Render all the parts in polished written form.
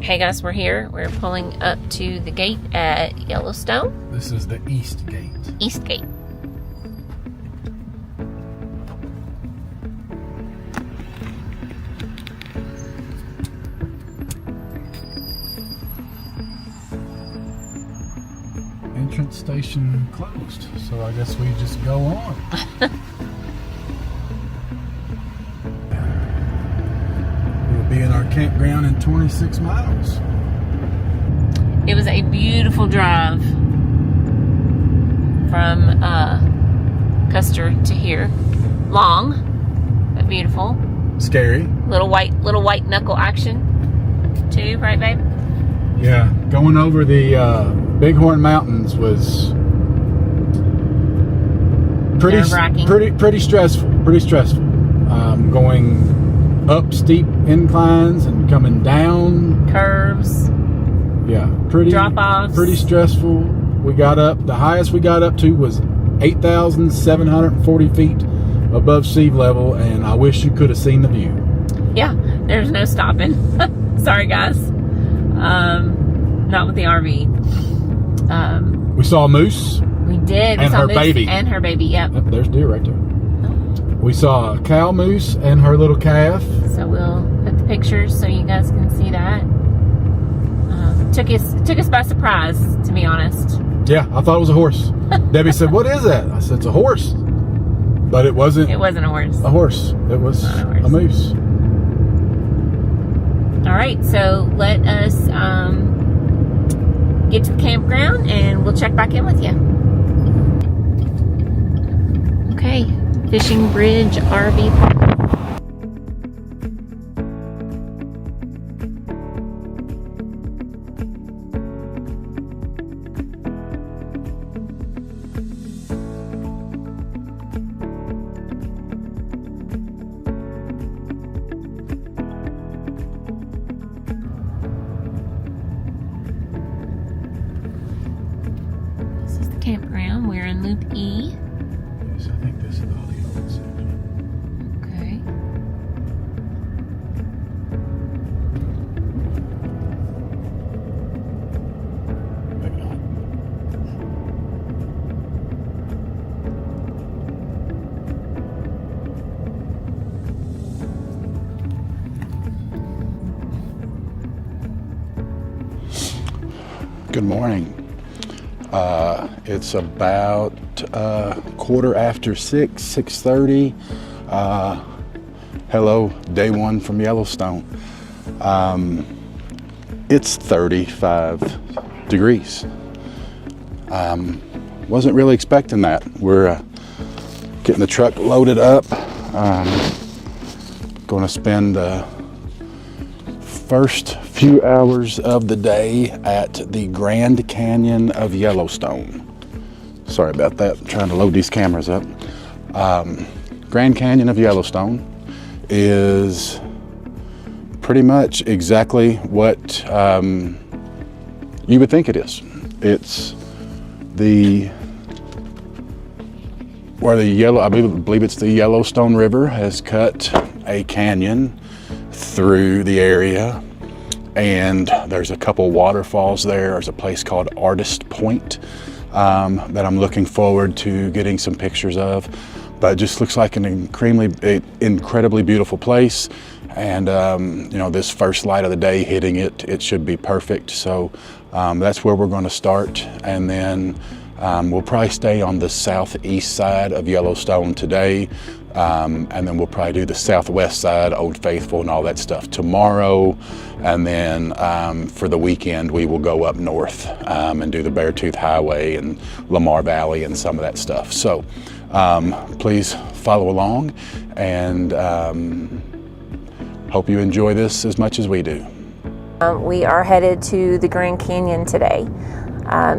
Hey guys, we're here. We're pulling up to the gate at Yellowstone. This is the East Gate. East Gate. Entrance station closed, so I guess we just go on. We'll be in our campground in 26 miles. It was a beautiful drive from Custer to here. Long, but beautiful. Scary. Little white knuckle action too, right, babe? Yeah, going over the Bighorn Mountains was Nerve-wracking. pretty stressful. Going up steep inclines and coming down Curves. Yeah, pretty Drop-offs. Pretty stressful. We got up. The highest we got up to was 8,740 feet above sea level, and I wish you could have seen the view. Yeah, there's no stopping. Sorry, guys. Not with the RV. We saw a moose. We did. We And saw her moose baby. and her baby. Yep. Oh, there's deer right there. We saw a cow moose and her little calf. So we'll put the pictures so you guys can see that. Took us by surprise, to be honest. Yeah, I thought it was a horse. Debbie said, "What is that?" I said, "It's a horse," but it wasn't. It wasn't a horse. A horse. It was Not a horse. a moose. All right, so let us get to the campground and we'll check back in with you. Okay, Fishing Bridge RV Park. This is the campground. We're in Loop E. Yes, I think this is all the old section. Okay. Maybe not. Good morning. It's about 6:30. Hello, day one from Yellowstone. It's 35 degrees. Wasn't really expecting that. We're getting the truck loaded up. Going to spend the first few hours of the day at the Grand Canyon of Yellowstone. Sorry about that, I'm trying to load these cameras up. Grand Canyon of Yellowstone is pretty much exactly what you would think it is. It's I believe it's the Yellowstone River has cut a canyon through the area, and there's a couple waterfalls there. There's a place called Artist Point that I'm looking forward to getting some pictures of, but it just looks like an incredibly beautiful place. And this first light of the day hitting it should be perfect. So that's where we're going to start, and then we'll probably stay on the southeast side of Yellowstone today, and then we'll probably do the southwest side, Old Faithful and all that stuff tomorrow. And then for the weekend, we will go up north and do the Beartooth Highway and Lamar Valley and some of that stuff. So please follow along, and hope you enjoy this as much as we do. We are headed to the Grand Canyon today.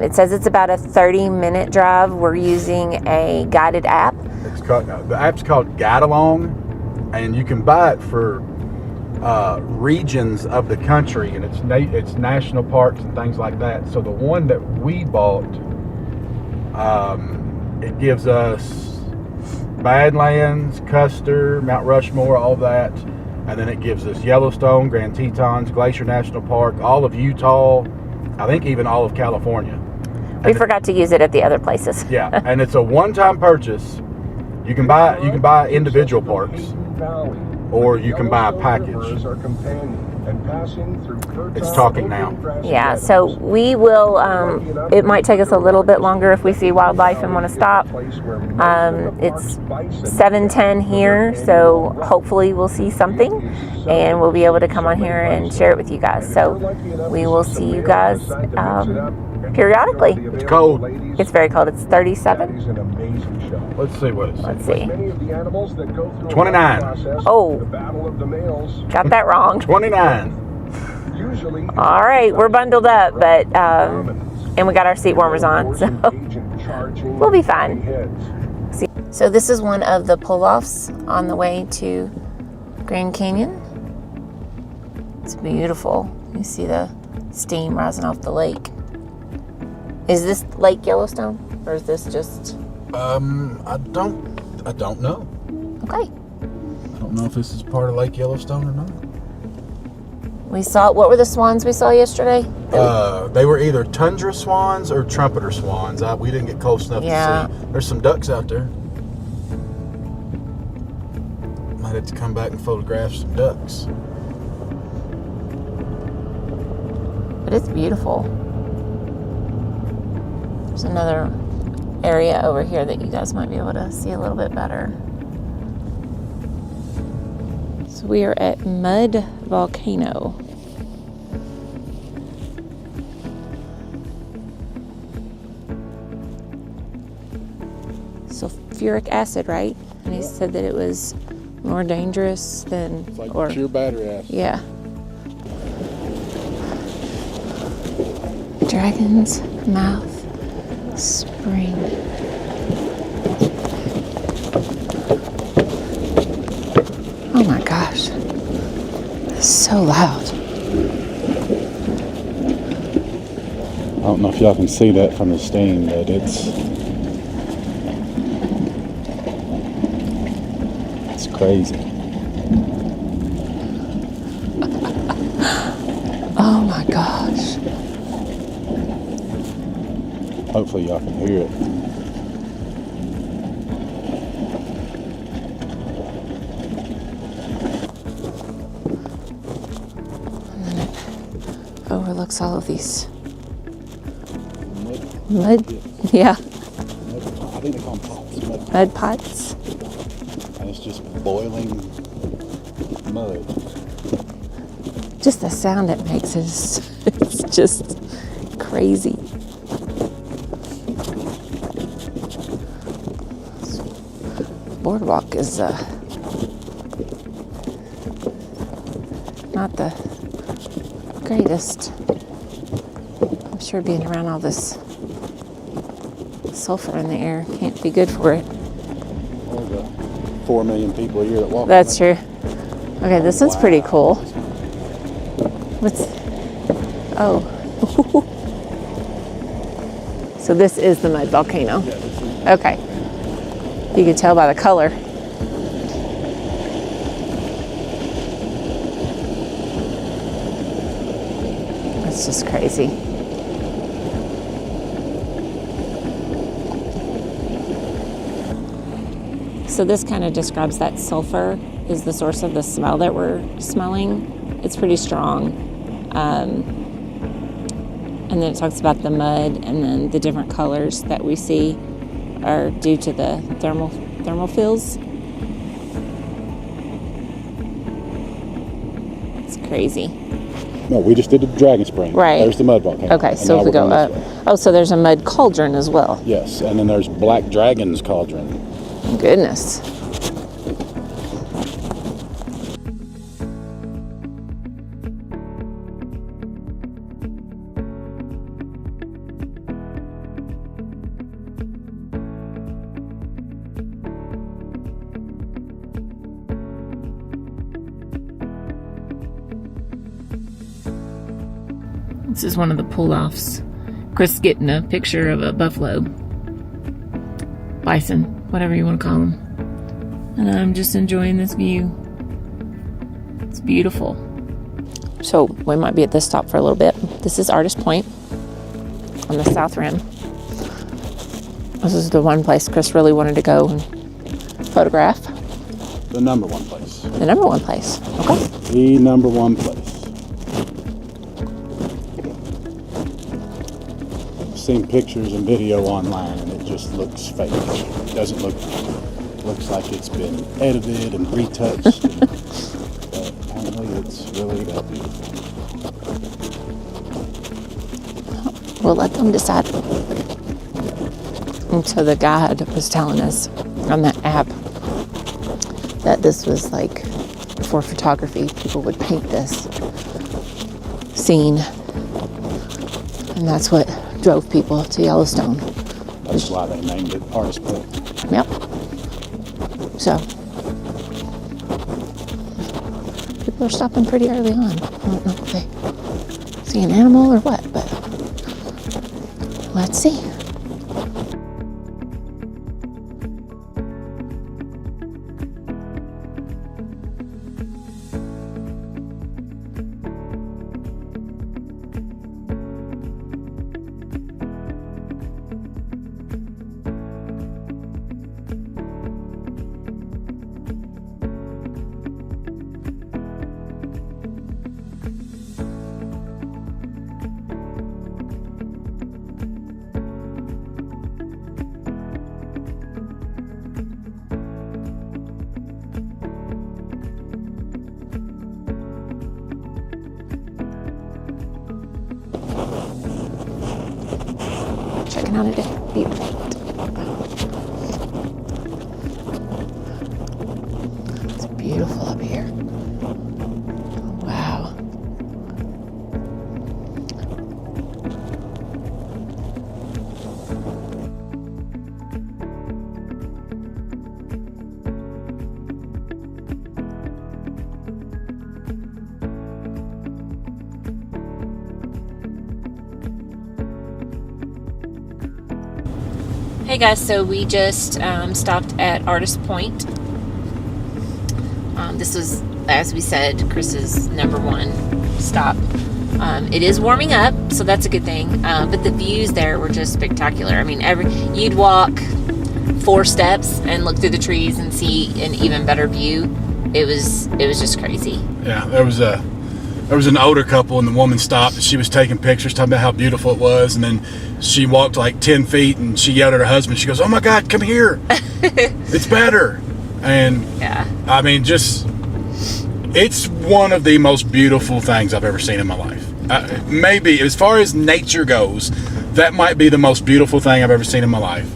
It says it's about a 30-minute drive. We're using a guided app. The app's called Guide Along, and you can buy it for regions of the country, and it's national parks and things like that. So the one that we bought, it gives us Badlands, Custer, Mount Rushmore, all that. And then it gives us Yellowstone, Grand Tetons, Glacier National Park, all of Utah, I think even all of California. We forgot to use it at the other places. Yeah, and it's a one-time purchase. You can buy individual parks, or you can buy a package. It's talking now. Yeah, so we will, it might take us a little bit longer if we see wildlife and want to stop. It's 7:10 here, so hopefully we'll see something and we'll be able to come on here and share it with you guys. So we will see you guys periodically. It's cold. It's very cold. It's 37. Let's see what it says. Let's see. 29. Oh, got that wrong. 29. All right, we're bundled up, but and we got our seat warmers on, so we'll be fine. So this is one of the pull-offs on the way to Grand Canyon. It's beautiful. You see the steam rising off the lake. Is this Lake Yellowstone, or is this just? I don't know. Okay. I don't know if this is part of Lake Yellowstone or not. We saw, what were the swans we saw yesterday? They were either tundra swans or trumpeter swans. We didn't get close enough to see. There's some ducks out there. Might have to come back and photograph some ducks. But it's beautiful. There's another area over here that you guys might be able to see a little bit better. So we are at Mud Volcano. Sulfuric acid, right? And he said that it was more dangerous than... It's like pure battery acid. Yeah. Dragon's Mouth Spring. Oh my gosh. It's so loud. I don't know if y'all can see that from the steam, but it's crazy. Oh my gosh. Hopefully y'all can hear it. And then it overlooks all of these mud. Yeah. I think they call them pots. Mud pots. And it's just boiling mud. Just the sound it makes is it's just crazy. Boardwalk is not the greatest. I'm sure being around all this sulfur in the air can't be good for it. All the 4 million people a year that walk. That's true. Okay, this one's pretty cool. What's... Oh. So this is the mud volcano. Yeah, this is... Okay. You can tell by the color. That's just crazy. So this kind of describes that sulfur is the source of the smell that we're smelling. It's pretty strong. And then it talks about the mud, and then the different colors that we see are due to the thermal fills. It's crazy. No, we just did the Dragon Spring. Right. There's the mud volcano. Okay, so if we go up. Oh, so there's a mud cauldron as well. Yes, and then there's Black Dragon's cauldron. Goodness. This is one of the pull-offs. Chris getting a picture of a buffalo. Bison, whatever you want to call them. And I'm just enjoying this view. It's beautiful. So we might be at this stop for a little bit. This is Artist Point on the south rim. This is the one place Chris really wanted to go and photograph. The number one place. The number one place. Okay. The number one place. I've seen pictures and video online and it just looks fake. It doesn't looks like it's been edited and retouched. But apparently it's really that beautiful. We'll let them decide. And so the guide was telling us on that app that this was like for photography. People would paint this scene, and that's what drove people to Yellowstone. That's why they named it Artist Point. Yep. So people are stopping pretty early on. I don't know if they see an animal or what, but let's see. Checking out a viewpoint. It's beautiful up here. Wow. Hey guys, so we just stopped at Artist Point. This was, as we said, Chris's number one stop. It is warming up, so that's a good thing. But the views there were just spectacular. I mean, you'd walk 4 steps and look through the trees and see an even better view. It was just crazy. Yeah, there was an older couple and the woman stopped and she was taking pictures talking about how beautiful it was, and then she walked like 10 feet and she yelled at her husband. She goes, "Oh my God, come here. It's better." And yeah, I mean, it's one of the most beautiful things I've ever seen in my life. Maybe as far as nature goes, that might be the most beautiful thing I've ever seen in my life.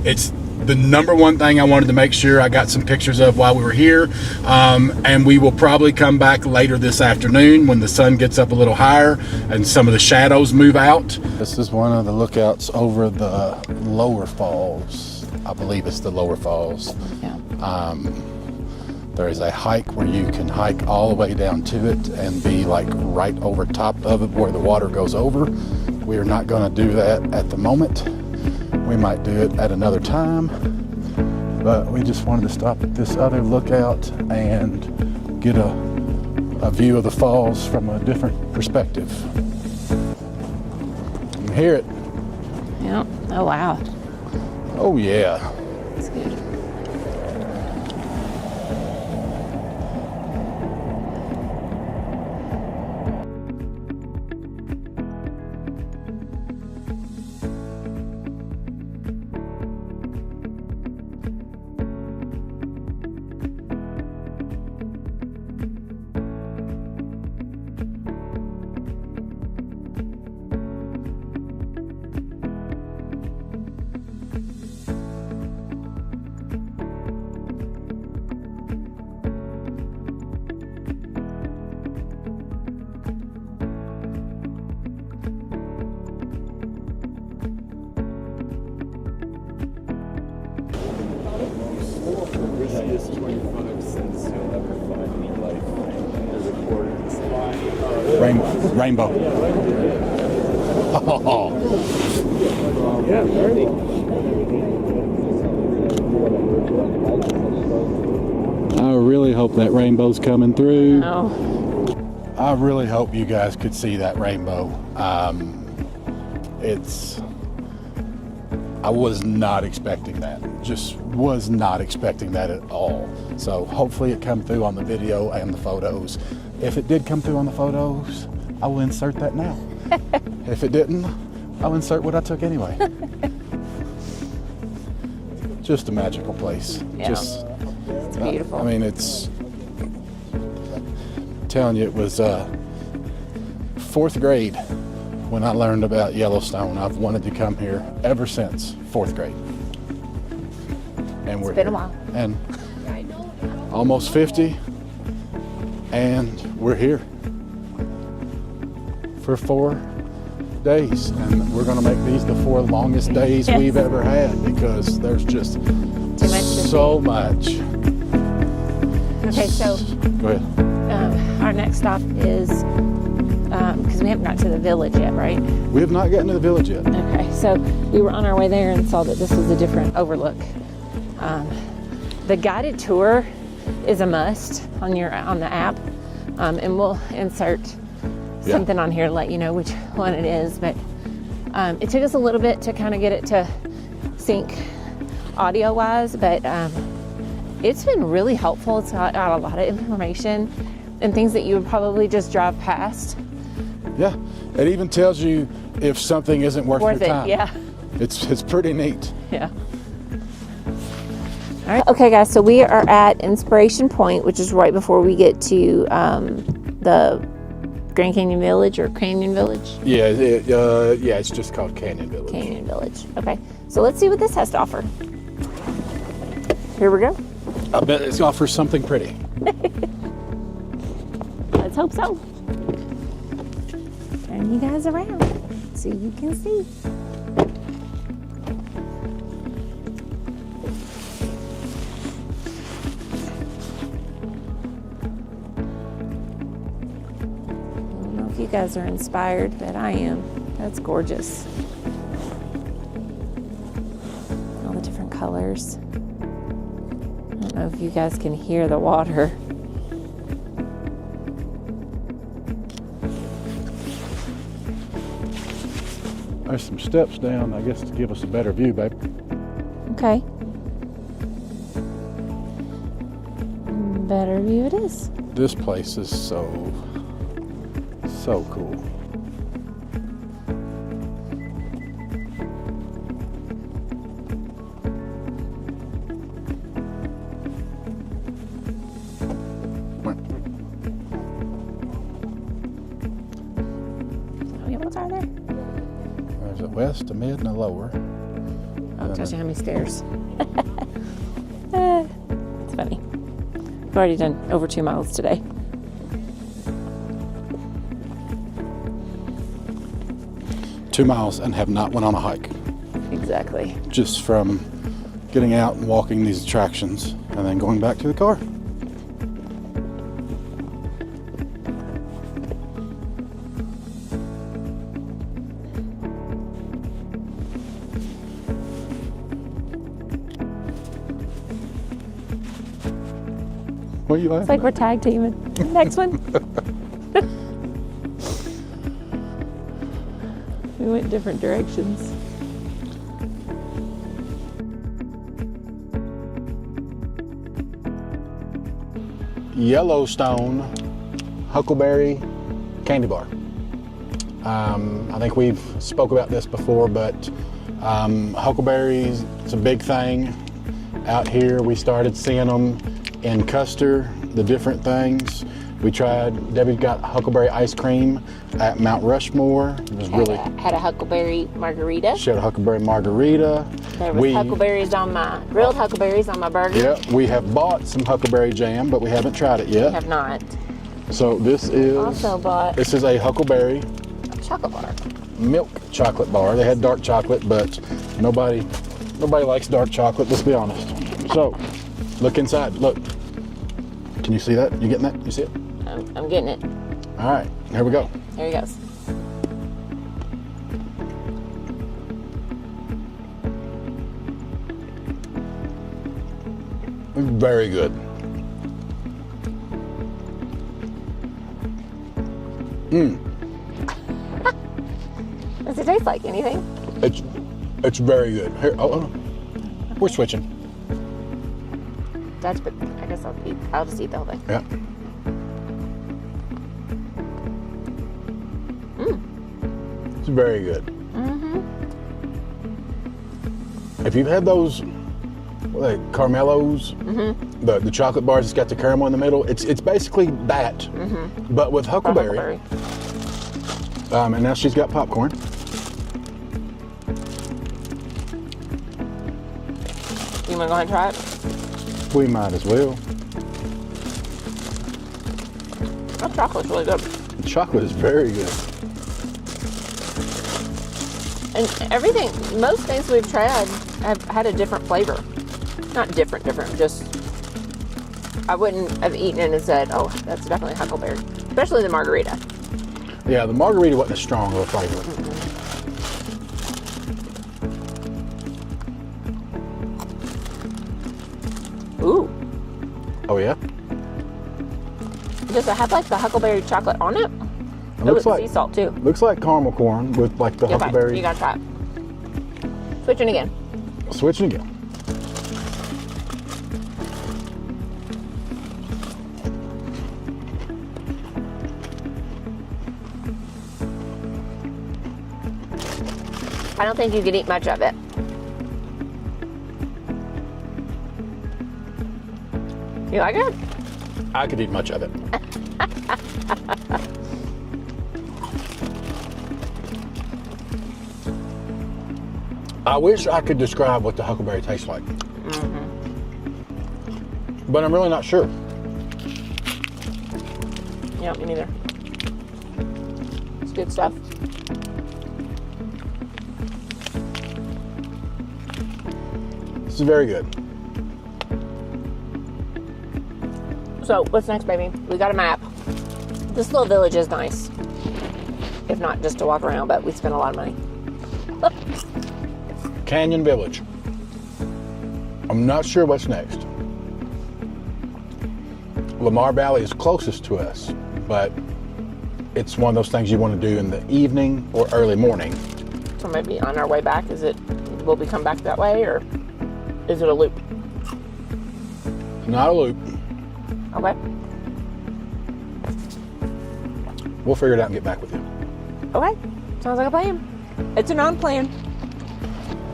It's the number one thing I wanted to make sure I got some pictures of while we were here, and we will probably come back later this afternoon when the sun gets up a little higher and some of the shadows move out. This is one of the lookouts over the lower falls. I believe it's the lower falls. Yeah. There is a hike where you can hike all the way down to it and be like right over top of it where the water goes over. We are not going to do that at the moment. We might do it at another time, but we just wanted to stop at this other lookout and get a view of the falls from a different perspective. You can hear it. Yep. Oh, wow. Oh, yeah. That's good. Riskiest 25 cents you'll ever find in your life. They're recording this live. Rainbow. Oh. Yeah, 30. I really hope that rainbow's coming through. Oh, I really hope you guys could see that rainbow. I was not expecting that. Just was not expecting that at all. So hopefully it come through on the video and the photos. If it did come through on the photos, I will insert that now. If it didn't, I'll insert what I took anyway. Just a magical place. Yeah. Just, it's beautiful. I mean, it's, telling you, it was 4th grade when I learned about Yellowstone. I've wanted to come here ever since 4th grade. And It's been a while. And almost 50, and we're here for 4 days, and we're gonna make these the 4 longest days Yes. we've ever had, because there's just Too much to so much. Okay, so Go ahead. our next stop is, because we haven't got to the village yet, right? We have not gotten to the village yet. Okay, so we were on our way there and saw that this was a different overlook. The guided tour is a must on the app, and we'll insert something on here to let you know which one it is. But it took us a little bit to kind of get it to sync audio-wise, but it's been really helpful. It's got a lot of information and things that you would probably just drive past. Yeah, it even tells you if something isn't worth your time. Yeah. It's pretty neat. Yeah. All right. Okay, guys. So we are at Inspiration Point, which is right before we get to the Grand Canyon Village or Canyon Village. Yeah, yeah, it's just called Canyon Village. Canyon Village. Okay. So let's see what this has to offer. Here we go. I bet it's offers something pretty. Let's hope so. Turn you guys around so you can see. I don't know if you guys are inspired, but I am. That's gorgeous. All the different colors. I don't know if you guys can hear the water. There's some steps down, I guess, to give us a better view, babe. Okay. Better view it is. This place is so cool. How many what's are there? There's a west, a mid, and a lower. Oh, touching how many stairs. It's funny. We've already done over 2 miles today. Two miles and have not went on a hike. Exactly. Just from getting out and walking these attractions and then going back to the car. What are you laughing It's like at? we're tag teaming. Next one. We went different directions. Yellowstone Huckleberry Candy Bar. I think we've spoke about this before, but huckleberries, it's a big thing out here. We started seeing them in Custer, the different things. We tried, Debbie got huckleberry ice cream at Mount Rushmore. It was really, Had a huckleberry margarita. she had a huckleberry margarita. There was grilled huckleberries on my burger. Yeah, we have bought some huckleberry jam, but we haven't tried it yet. We have not. So this is Also bought this is a huckleberry chocolate bar. milk chocolate bar. They had dark chocolate, but nobody likes dark chocolate, let's be honest. So look inside, look. Can you see that? You getting that? You see it? I'm getting it. All right, here we go. There he goes. Very good. Does it taste like anything? It's very good. Here, we're switching. But I guess I'll just eat the whole thing. Yeah. It's very good. If you've had those, like Caramellos, the chocolate bars that's got the caramel in the middle, it's basically that, but with huckleberry. And now she's got popcorn. You want to go ahead and try it? We might as well. That chocolate's really good. The chocolate is very good. And everything, most things we've tried have had a different flavor. Not different, just, I wouldn't have eaten it and said, oh, that's definitely huckleberry. Especially the margarita. Yeah, the margarita wasn't as strong of a flavor. Ooh. Oh yeah? Does it have like the huckleberry chocolate on it? It looks like sea salt too. Looks like caramel corn with like the huckleberry. Okay, you gotta try it. Switching again. Switching again. I don't think you could eat much of it. You like it? I could eat much of it. I wish I could describe what the huckleberry tastes like. But I'm really not sure. Yeah, me neither. It's good stuff. This is very good. So, what's next, baby? We got a map. This little village is nice. If not just to walk around, but we spent a lot of money. Canyon Village. I'm not sure what's next. Lamar Valley is closest to us, but it's one of those things you want to do in the evening or early morning. So maybe on our way back, will we come back that way, or is it a loop? Not a loop. Okay. We'll figure it out and get back with you. Okay. Sounds like a plan. It's a non-plan.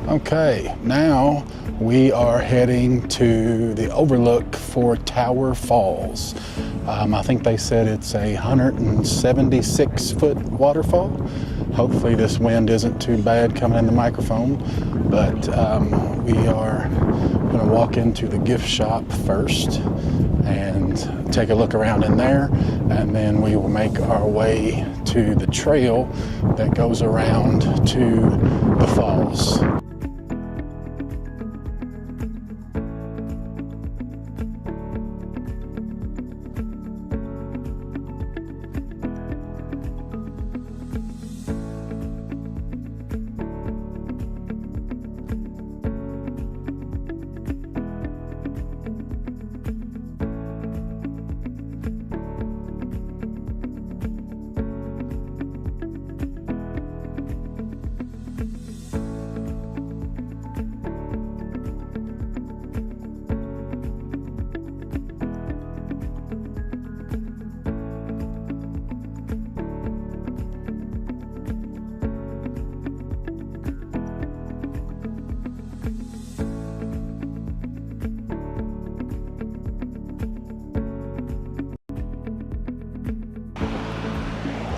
Okay, now we are heading to the overlook for Tower Falls. I think they said it's a 176-foot waterfall. Hopefully this wind isn't too bad coming in the microphone, but we are going to walk into the gift shop first and take a look around in there, and then we will make our way to the trail that goes around to the falls.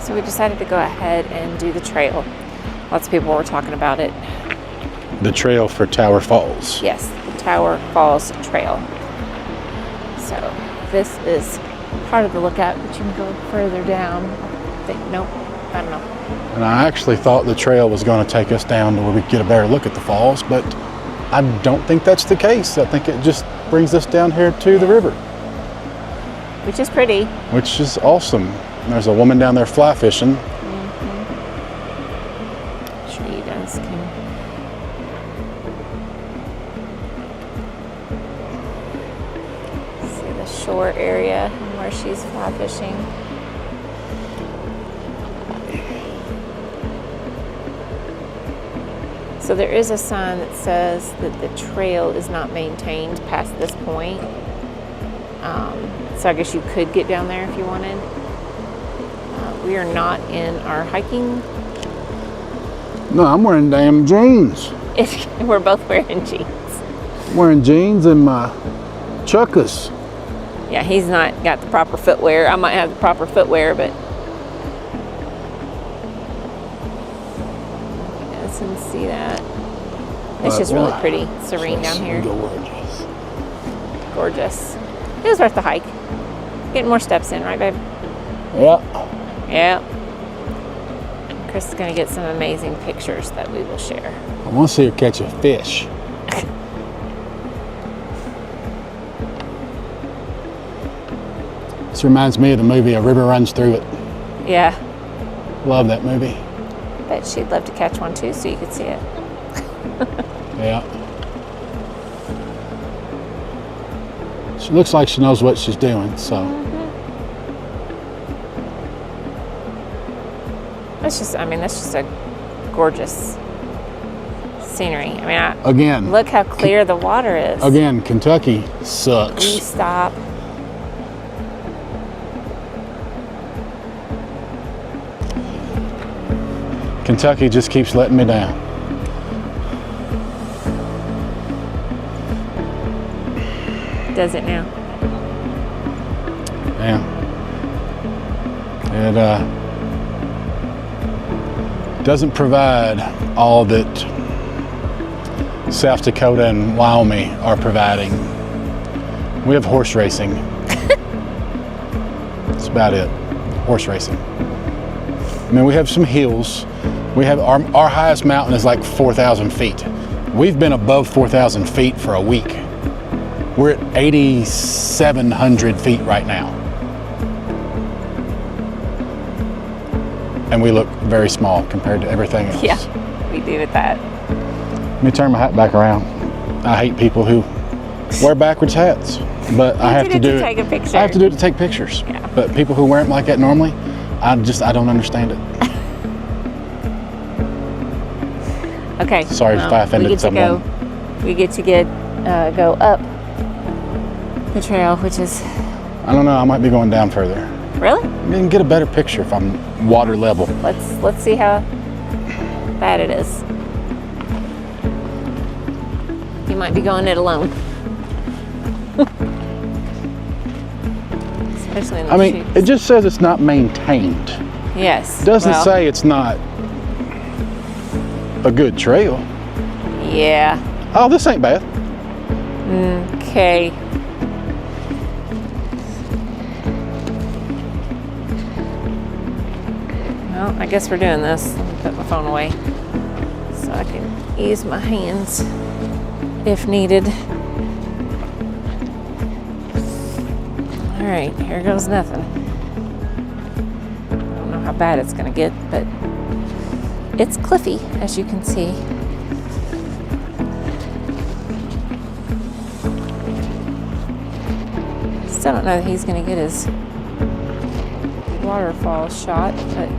So we decided to go ahead and do the trail. Lots of people were talking about it. The trail for Tower Falls. Yes, the Tower Falls Trail. So this is part of the lookout, but you can go further down. Nope, I don't know. And I actually thought the trail was going to take us down to where we could get a better look at the falls, but I don't think that's the case. I think it just brings us down here to the river. Which is pretty. Which is awesome. There's a woman down there fly fishing. I'm sure you guys can. See the shore area and where she's fly fishing. So there is a sign that says that the trail is not maintained past this point. So I guess you could get down there if you wanted. We are not in our hiking. No, I'm wearing damn jeans. We're both wearing jeans. Wearing jeans and my chuckas. Yeah, he's not got the proper footwear. I might have the proper footwear, but yes, and see that. It's just really pretty, serene down here. Gorgeous. Gorgeous. It was worth the hike. Getting more steps in, right, babe? Yeah. Yeah. Chris is going to get some amazing pictures that we will share. I want to see her catch a fish. This reminds me of the movie A River Runs Through It. Yeah. Love that movie. Bet she'd love to catch one too so you could see it. Yeah. She looks like she knows what she's doing, so. That's just a gorgeous scenery. I mean, Again. look how clear the water is. Again, Kentucky sucks. You stop. Kentucky just keeps letting me down. Does it now? Yeah. It doesn't provide all that South Dakota and Wyoming are providing. We have horse racing. That's about it. Horse racing. I mean, we have some hills. We have our highest mountain is like 4,000 feet. We've been above 4,000 feet for a week. We're at 8,700 feet right now. And we look very small compared to everything else. Yeah, we do with that. Let me turn my hat back around. I hate people who wear backwards hats, but I have to do it. Take a picture. I have to do it to take pictures. Yeah. But people who wear them like that normally, I don't understand it. Okay. Sorry if I offended someone. We get to go up the trail, which is. I don't know. I might be going down further. Really? I can get a better picture if I'm water level. Let's see how bad it is. You might be going it alone. Especially in the chutes. It just says it's not maintained. Yes. It doesn't say it's not a good trail. Yeah. Oh, this ain't bad. Okay. Well, I guess we're doing this. Let me put my phone away so I can use my hands if needed. All right, here goes nothing. I don't know how bad it's gonna get, but it's cliffy, as you can see. Still don't know that he's gonna get his waterfall shot, but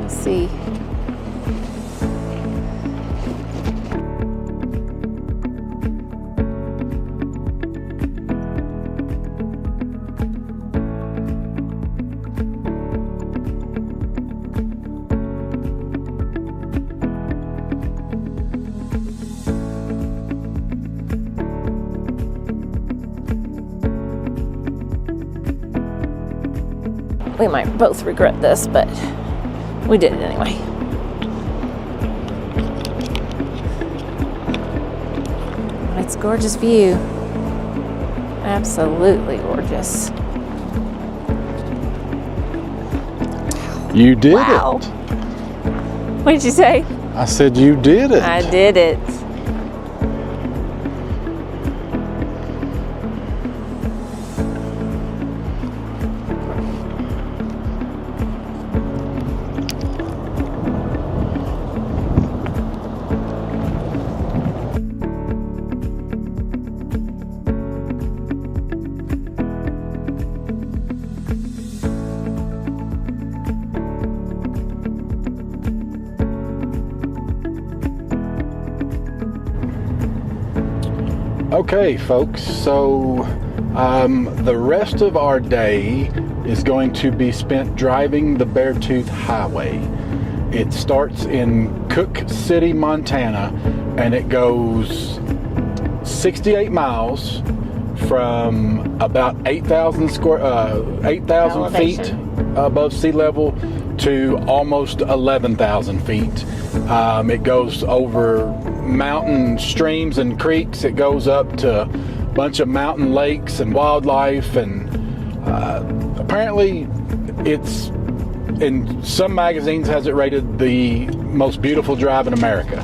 we'll see. We might both regret this, but we did it anyway. It's a gorgeous view. Absolutely gorgeous. You did Wow. it. What did you say? I said you did it. I did it. Okay, folks, so the rest of our day is going to be spent driving the Beartooth Highway. It starts in Cook City, Montana, and it goes 68 miles from about 8,000 feet above sea level to almost 11,000 feet. It goes over mountain streams and creeks. It goes up to a bunch of mountain lakes and wildlife, and apparently it's, in some magazines, has it rated the most beautiful drive in America.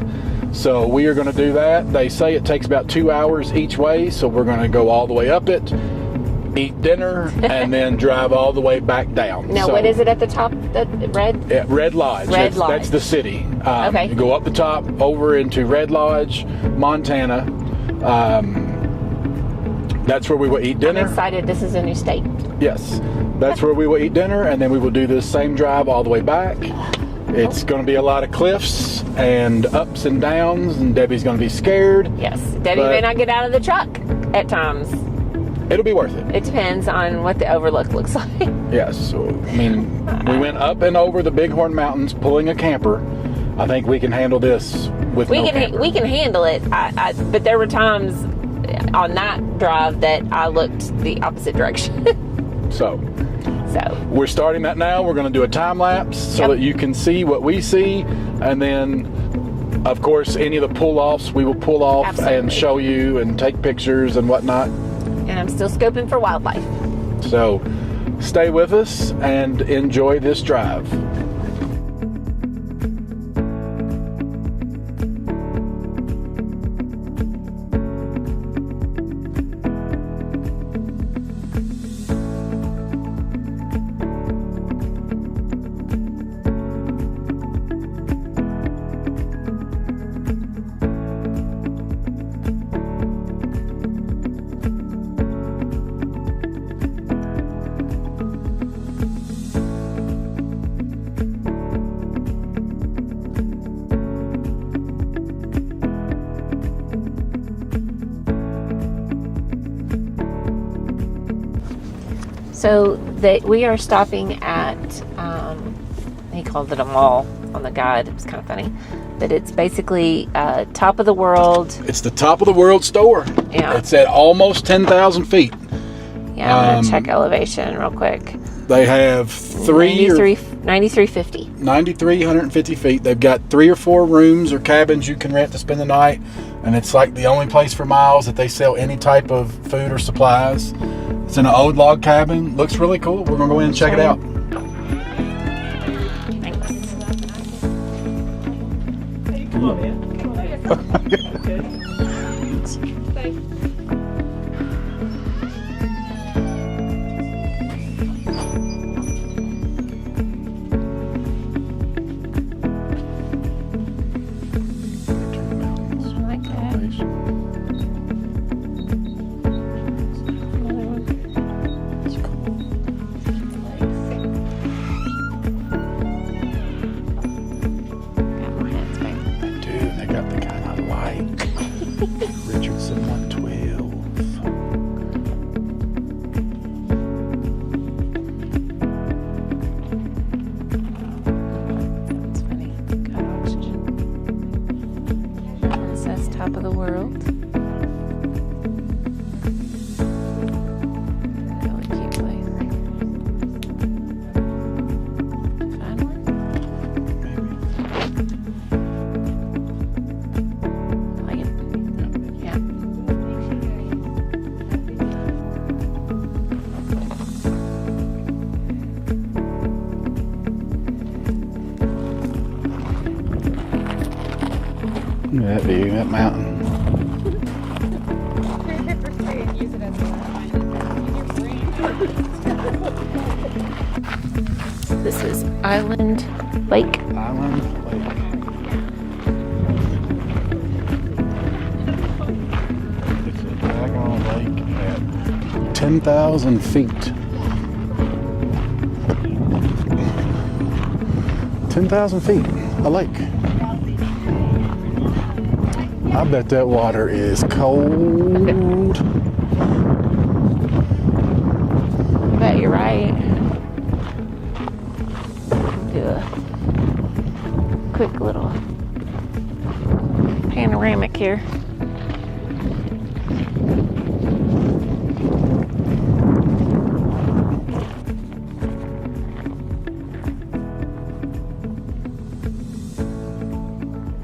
So we are going to do that. They say it takes about 2 hours each way, so we're going to go all the way up it, eat dinner, and then drive all the way back down. Now, what is it at the top? The Red? Yeah, Red Lodge. That's the city. Okay. You go up the top, over into Red Lodge, Montana. That's where we will eat dinner. I'm excited. This is a new state. Yes. That's where we will eat dinner, and then we will do this same drive all the way back. It's going to be a lot of cliffs and ups and downs, and Debbie's going to be scared. Yes. Debbie may not get out of the truck at times. It'll be worth it. It depends on what the overlook looks like. Yes. So, I mean, we went up and over the Bighorn Mountains pulling a camper. I think we can handle this with no camper. We can handle it. But there were times on that drive that I looked the opposite direction. So we're starting that now. We're going to do a time lapse so that you can see what we see, and then of course any of the pull-offs we will pull off and show you and take pictures and whatnot. And I'm still scoping for wildlife. So stay with us and enjoy this drive. So we are stopping at, he called it a mall on the guide. It was kind of funny. But it's basically top of the world. It's the top of the world store. Yeah. It's at almost 10,000 feet. Yeah, I'm going to check elevation real quick. They have 9,350. 9,350 feet. They've got 3 or 4 rooms or cabins you can rent to spend the night. And it's like the only place for miles that they sell any type of food or supplies. It's in an old log cabin. Looks really cool. We're going to go in and check it out. Thanks. Hey, come on, man. Come on, man. Okay. Thanks. Top of the world. Really cute place. Find one? Maybe. I like it. Yeah. Look at that view, that mountain. This is Island Lake. Island Lake. It's a daggone lake at 10,000 feet. 10,000 feet, a lake. I bet that water is cold. I bet you're right. Do a quick little panoramic here.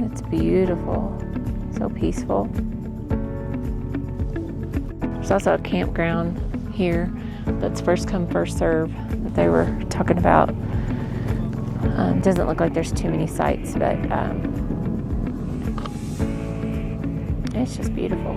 It's beautiful, so peaceful. There's also a campground here that's first come, first serve that they were talking about. Doesn't look like there's too many sites, but it's just beautiful.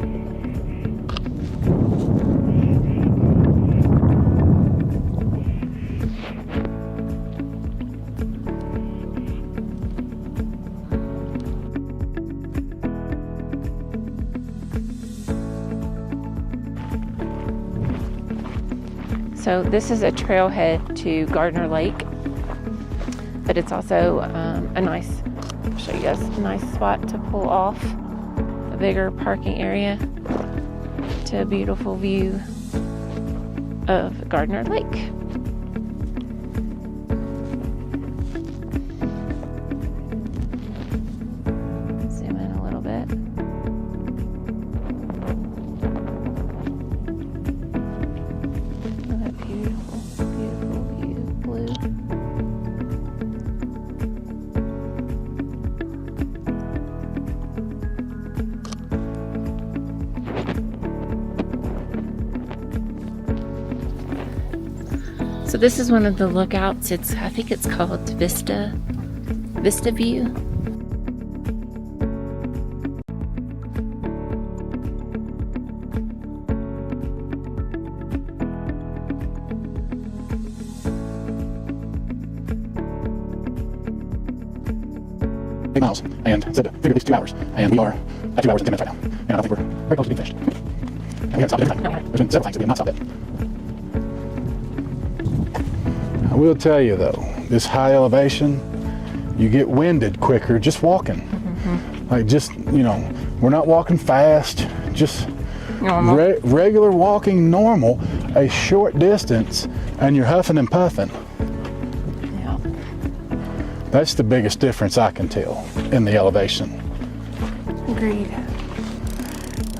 So this is a trailhead to Gardner Lake, but it's also a nice, I'll show you guys, a nice spot to pull off a bigger parking area to a beautiful view of Gardner Lake. Zoom in a little bit. Look at that beautiful, beautiful view of blue. So this is one of the lookouts. I think it's called Vista View. Miles, and said to figure these 2 hours, and we are at 2 hours and 10 minutes right now, and I think we're very close to being finished. And we haven't stopped at any time. There's been several times that we have not stopped at. I will tell you though, this high elevation, you get winded quicker just walking. Mm-hmm. Like just, we're not walking fast, just regular walking, normal, a short distance, and you're huffing and puffing. Yeah. That's the biggest difference I can tell in the elevation. Agreed.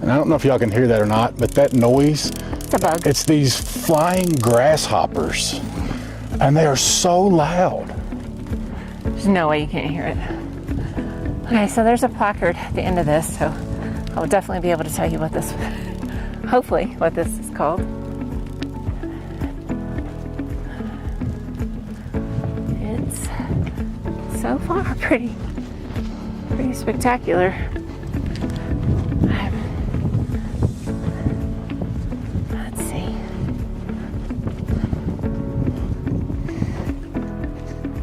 And I don't know if y'all can hear that or not, but that noise, It's a bug. it's these flying grasshoppers. And they are so loud. There's no way you can't hear it. Okay, so there's a placard at the end of this, so I'll definitely be able to tell you what this, hopefully, what this is called. It's so far pretty spectacular. Let's see.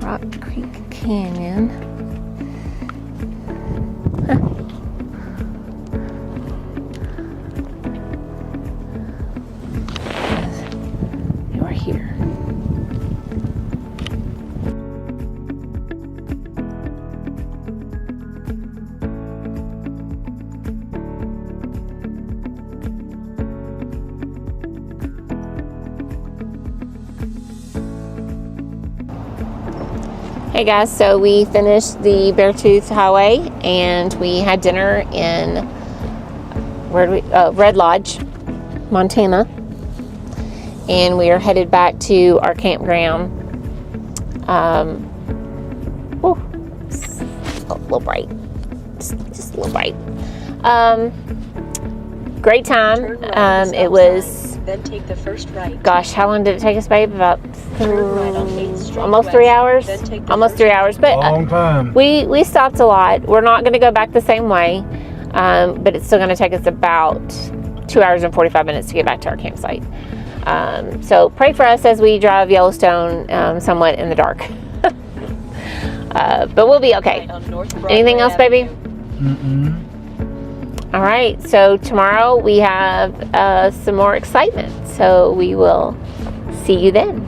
Rock Creek Canyon. You are here. Hey guys, so we finished the Beartooth Highway and we had dinner in Red Lodge, Montana, and we are headed back to our campground. A little bright, just a little bright. Great time. It was. Then take the first right. Gosh, how long did it take us, babe? About almost 3 hours. Almost 3 hours, but Long time. we stopped a lot. We're not going to go back the same way, but it's still going to take us about 2 hours and 45 minutes to get back to our campsite. So pray for us as we drive Yellowstone somewhat in the dark. But we'll be okay. Anything else, baby? Mm-mm. All right, so tomorrow we have some more excitement. So we will see you then.